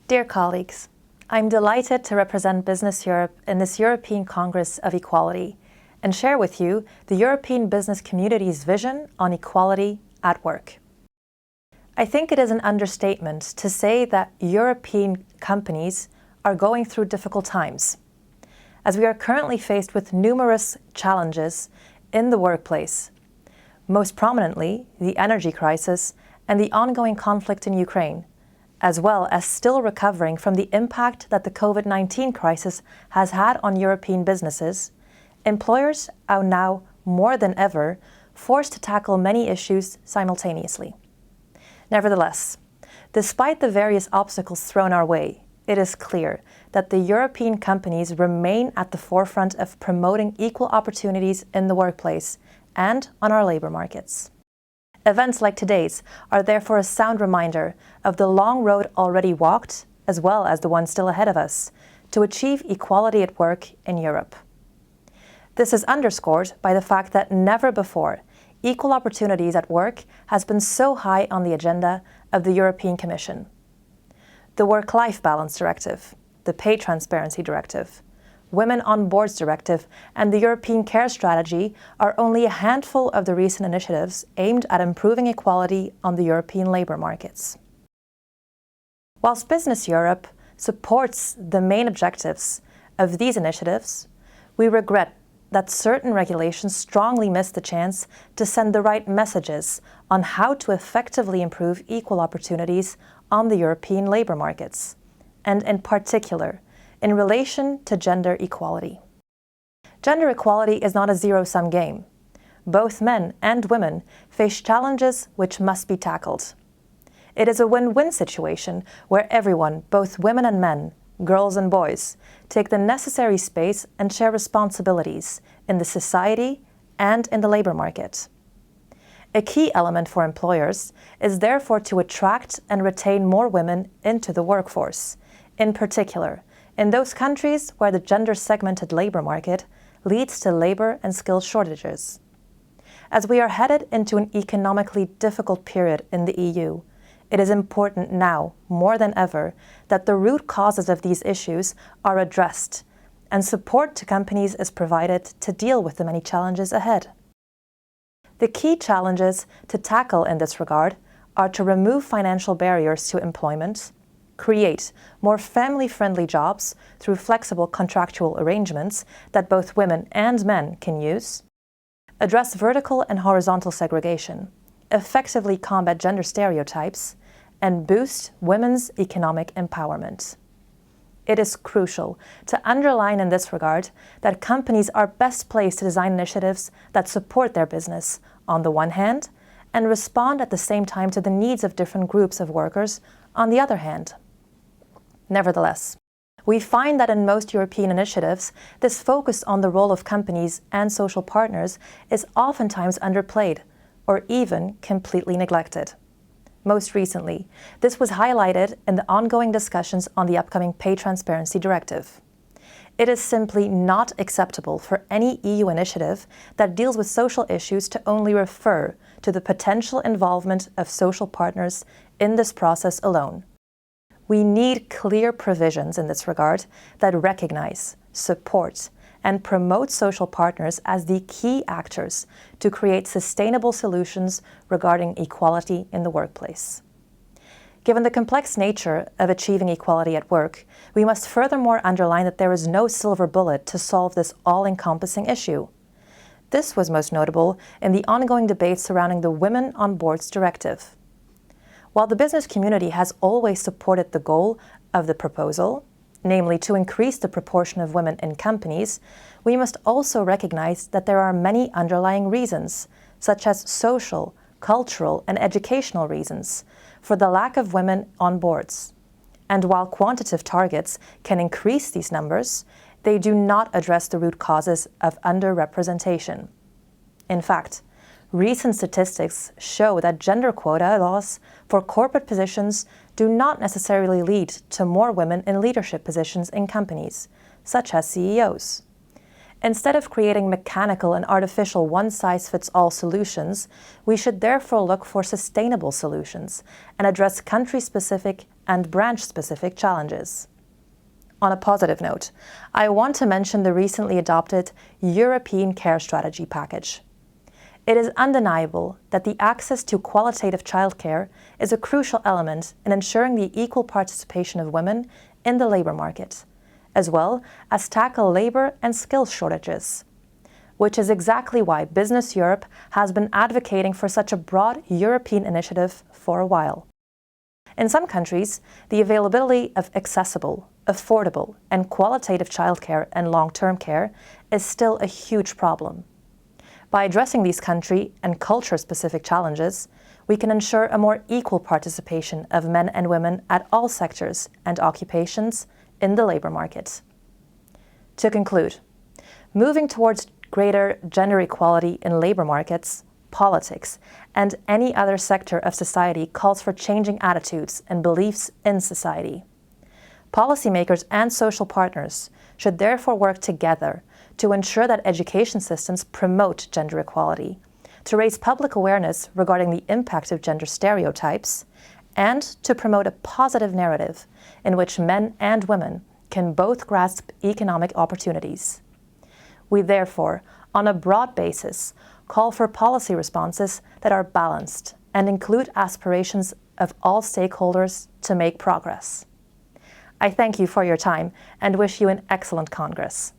Dear colleagues, I'm delighted to represent Business Europe in this European Congress of Equality and share with you the European business community's vision on equality at work. I think it is an understatement to say that European companies are going through difficult times, as we are currently faced with numerous challenges in the workplace, most prominently the energy crisis and the ongoing conflict in Ukraine, as well as still recovering from the impact that the COVID-19 crisis has had on European businesses. Employers are now, more than ever, forced to tackle many issues simultaneously. Nevertheless, despite the various obstacles thrown our way, it is clear that the European companies remain at the forefront of promoting equal opportunities in the workplace and on our labor markets. Events like today's are therefore a sound reminder of the long road already walked, as well as the one still ahead of us, to achieve equality at work in Europe. This is underscored by the fact that never before equal opportunities at work has been so high on the agenda of the European Commission. The Work-Life Balance Directive, the Pay Transparency Directive, Women on Boards Directive, and the European Care Strategy are only a handful of the recent initiatives aimed at improving equality on the European labour markets. Whilst Business Europe supports the main objectives of these initiatives, we regret that certain regulations strongly miss the chance to send the right messages on how to effectively improve equal opportunities on the European labour markets, and in particular, in relation to gender equality. Gender equality is not a zero-sum game. Both men and women face challenges which must be tackled. It is a win-win situation where everyone, both women and men, girls and boys, take the necessary space and share responsibilities in the society and in the labour market. A key element for employers is therefore to attract and retain more women into the workforce, in particular, in those countries where the gender-segmented labour market leads to labour and skills shortages. As we are headed into an economically difficult period in the EU, it is important now, more than ever, that the root causes of these issues are addressed and support to companies is provided to deal with the many challenges ahead. The key challenges to tackle in this regard are to remove financial barriers to employment, create more family-friendly jobs through flexible contractual arrangements that both women and men can use, address vertical and horizontal segregation, effectively combat gender stereotypes, and boost women's economic empowerment. It is crucial to underline in this regard that companies are best placed to design initiatives that support their business on the one hand and respond at the same time to the needs of different groups of workers on the other hand. Nevertheless, we find that in most European initiatives, this focus on the role of companies and social partners is oftentimes underplayed or even completely neglected. Most recently, this was highlighted in the ongoing discussions on the upcoming Pay Transparency Directive. It is simply not acceptable for any EU initiative that deals with social issues to only refer to the potential involvement of social partners in this process alone. We need clear provisions in this regard that recognize, support, and promote social partners as the key actors to create sustainable solutions regarding equality in the workplace. Given the complex nature of achieving equality at work, we must furthermore underline that there is no silver bullet to solve this all-encompassing issue. This was most notable in the ongoing debate surrounding the Women on Boards Directive. While the business community has always supported the goal of the proposal, namely to increase the proportion of women in companies, we must also recognize that there are many underlying reasons, such as social, cultural, and educational reasons, for the lack of women on boards. And while quantitative targets can increase these numbers, they do not address the root causes of underrepresentation. In fact, recent statistics show that gender quota laws for corporate positions do not necessarily lead to more women in leadership positions in companies, such as CEOs. Instead of creating mechanical and artificial one-size-fits-all solutions, we should therefore look for sustainable solutions and address country-specific and branch-specific challenges. On a positive note, I want to mention the recently adopted European Care Strategy package. It is undeniable that the access to qualitative childcare is a crucial element in ensuring the equal participation of women in the labour market, as well as tackle labour and skills shortages, which is exactly why Business Europe has been advocating for such a broad European initiative for a while. In some countries, the availability of accessible, affordable, and qualitative childcare and long-term care is still a huge problem. By addressing these country and culture-specific challenges, we can ensure a more equal participation of men and women at all sectors and occupations in the labour market. To conclude, moving towards greater gender equality in labour markets, politics, and any other sector of society calls for changing attitudes and beliefs in society. Policymakers and social partners should therefore work together to ensure that education systems promote gender equality, to raise public awareness regarding the impact of gender stereotypes, and to promote a positive narrative in which men and women can both grasp economic opportunities. We therefore, on a broad basis, call for policy responses that are balanced and include aspirations of all stakeholders to make progress. I thank you for your time and wish you an excellent Congress.